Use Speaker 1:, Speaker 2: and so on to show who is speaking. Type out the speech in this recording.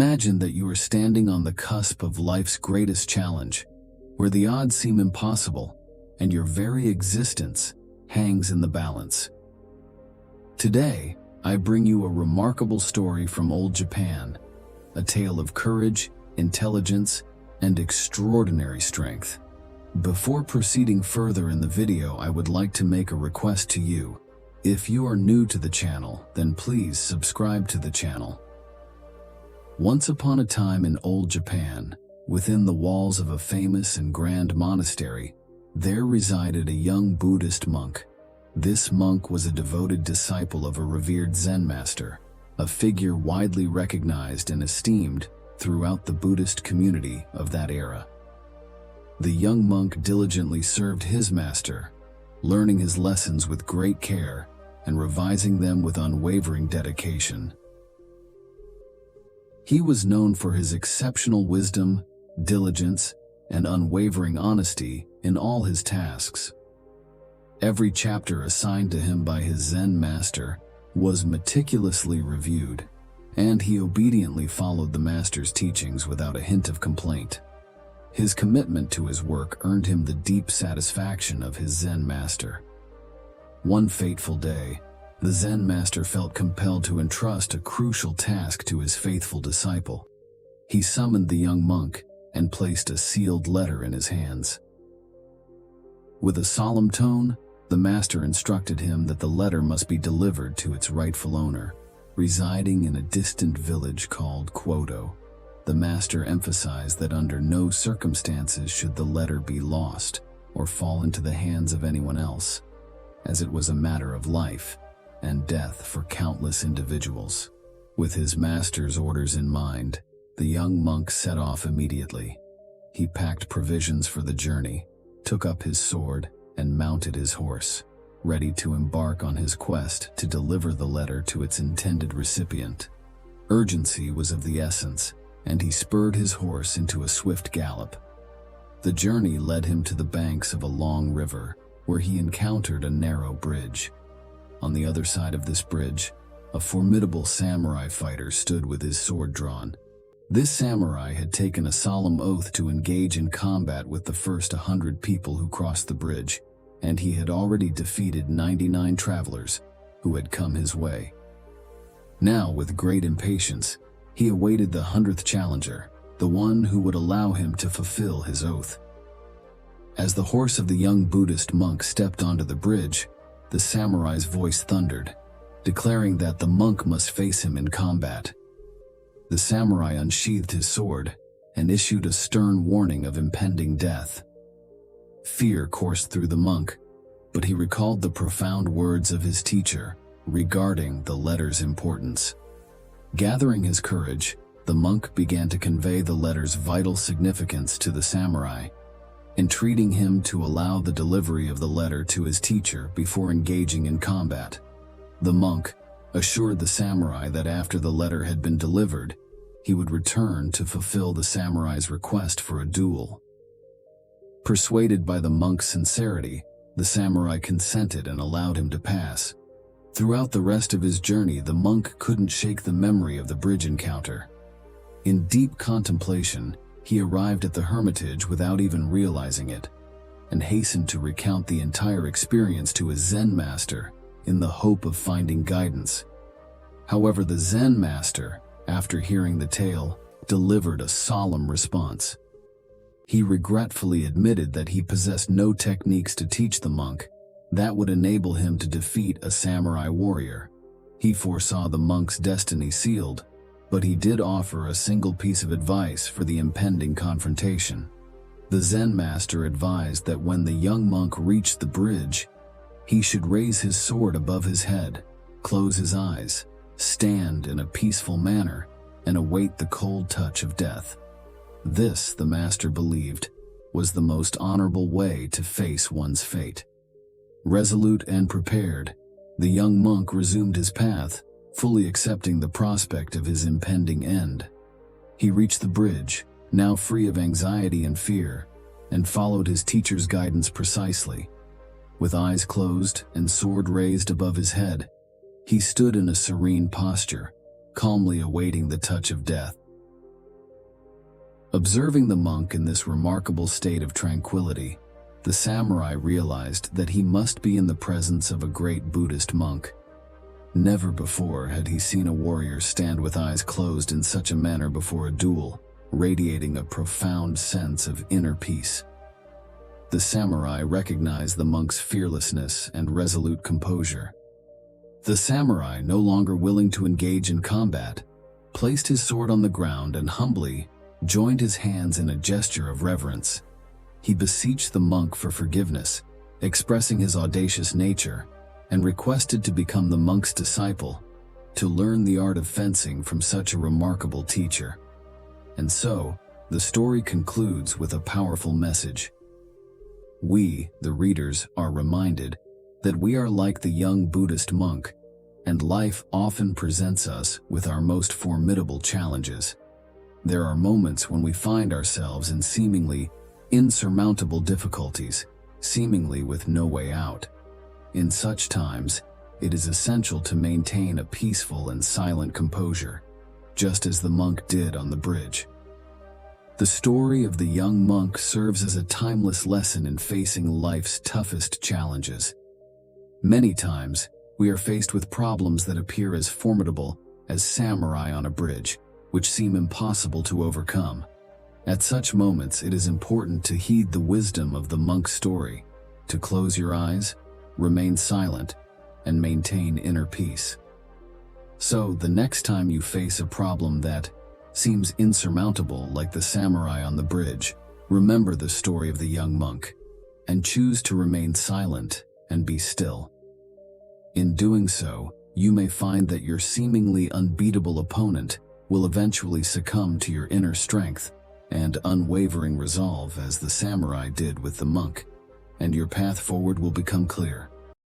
Speaker 1: Imagine that you are standing on the cusp of life's greatest challenge, where the odds seem impossible and your very existence hangs in the balance. Today, I bring you a remarkable story from old Japan, a tale of courage, intelligence, and extraordinary strength. Before proceeding further in the video, I would like to make a request to you. If you are new to the channel, then please subscribe to the channel. Once upon a time in old Japan, within the walls of a famous and grand monastery, there resided a young Buddhist monk. This monk was a devoted disciple of a revered Zen master, a figure widely recognized and esteemed throughout the Buddhist community of that era. The young monk diligently served his master, learning his lessons with great care and revising them with unwavering dedication. He was known for his exceptional wisdom, diligence, and unwavering honesty in all his tasks. Every chapter assigned to him by his Zen master was meticulously reviewed, and he obediently followed the master's teachings without a hint of complaint. His commitment to his work earned him the deep satisfaction of his Zen master. One fateful day, the Zen master felt compelled to entrust a crucial task to his faithful disciple. He summoned the young monk and placed a sealed letter in his hands. With a solemn tone, the master instructed him that the letter must be delivered to its rightful owner, residing in a distant village called Kyoto. The master emphasized that under no circumstances should the letter be lost or fall into the hands of anyone else, as it was a matter of life and death for countless individuals. With his master's orders in mind, the young monk set off immediately. He packed provisions for the journey, took up his sword, and mounted his horse, ready to embark on his quest to deliver the letter to its intended recipient. Urgency was of the essence, and he spurred his horse into a swift gallop. The journey led him to the banks of a long river, where he encountered a narrow bridge. On the other side of this bridge, a formidable samurai fighter stood with his sword drawn. This samurai had taken a solemn oath to engage in combat with the first 100 people who crossed the bridge, and he had already defeated 99 travelers who had come his way. Now, with great impatience, he awaited the 100th challenger, the one who would allow him to fulfill his oath. As the horse of the young Buddhist monk stepped onto the bridge, the samurai's voice thundered, declaring that the monk must face him in combat. The samurai unsheathed his sword and issued a stern warning of impending death. Fear coursed through the monk, but he recalled the profound words of his teacher regarding the letter's importance. Gathering his courage, the monk began to convey the letter's vital significance to the samurai, entreating him to allow the delivery of the letter to his teacher before engaging in combat. The monk assured the samurai that after the letter had been delivered, he would return to fulfill the samurai's request for a duel. Persuaded by the monk's sincerity, the samurai consented and allowed him to pass. Throughout the rest of his journey, the monk couldn't shake the memory of the bridge encounter. In deep contemplation, he arrived at the hermitage without even realizing it, and hastened to recount the entire experience to his Zen master in the hope of finding guidance. However, the Zen master, after hearing the tale, delivered a solemn response. He regretfully admitted that he possessed no techniques to teach the monk that would enable him to defeat a samurai warrior. He foresaw the monk's destiny sealed, but he did offer a single piece of advice for the impending confrontation. The Zen master advised that when the young monk reached the bridge, he should raise his sword above his head, close his eyes, stand in a peaceful manner, and await the cold touch of death. This, the master believed, was the most honorable way to face one's fate. Resolute and prepared, the young monk resumed his path, fully accepting the prospect of his impending end. He reached the bridge, now free of anxiety and fear, and followed his teacher's guidance precisely. With eyes closed and sword raised above his head, he stood in a serene posture, calmly awaiting the touch of death. Observing the monk in this remarkable state of tranquility, the samurai realized that he must be in the presence of a great Buddhist monk. Never before had he seen a warrior stand with eyes closed in such a manner before a duel, radiating a profound sense of inner peace. The samurai recognized the monk's fearlessness and resolute composure. The samurai, no longer willing to engage in combat, placed his sword on the ground and humbly joined his hands in a gesture of reverence. He beseeched the monk for forgiveness, expressing his audacious nature, and requested to become the monk's disciple, to learn the art of fencing from such a remarkable teacher. And so, the story concludes with a powerful message. We, the readers, are reminded that we are like the young Buddhist monk, and life often presents us with our most formidable challenges. There are moments when we find ourselves in seemingly insurmountable difficulties, seemingly with no way out. In such times, it is essential to maintain a peaceful and silent composure, just as the monk did on the bridge. The story of the young monk serves as a timeless lesson in facing life's toughest challenges. Many times, we are faced with problems that appear as formidable as samurai on a bridge, which seem impossible to overcome. At such moments, it is important to heed the wisdom of the monk's story, to close your eyes, remain silent, and maintain inner peace. So, the next time you face a problem that seems insurmountable like the samurai on the bridge, remember the story of the young monk, and choose to remain silent and be still. In doing so, you may find that your seemingly unbeatable opponent will eventually succumb to your inner strength and unwavering resolve as the samurai did with the monk, and your path forward will become clear.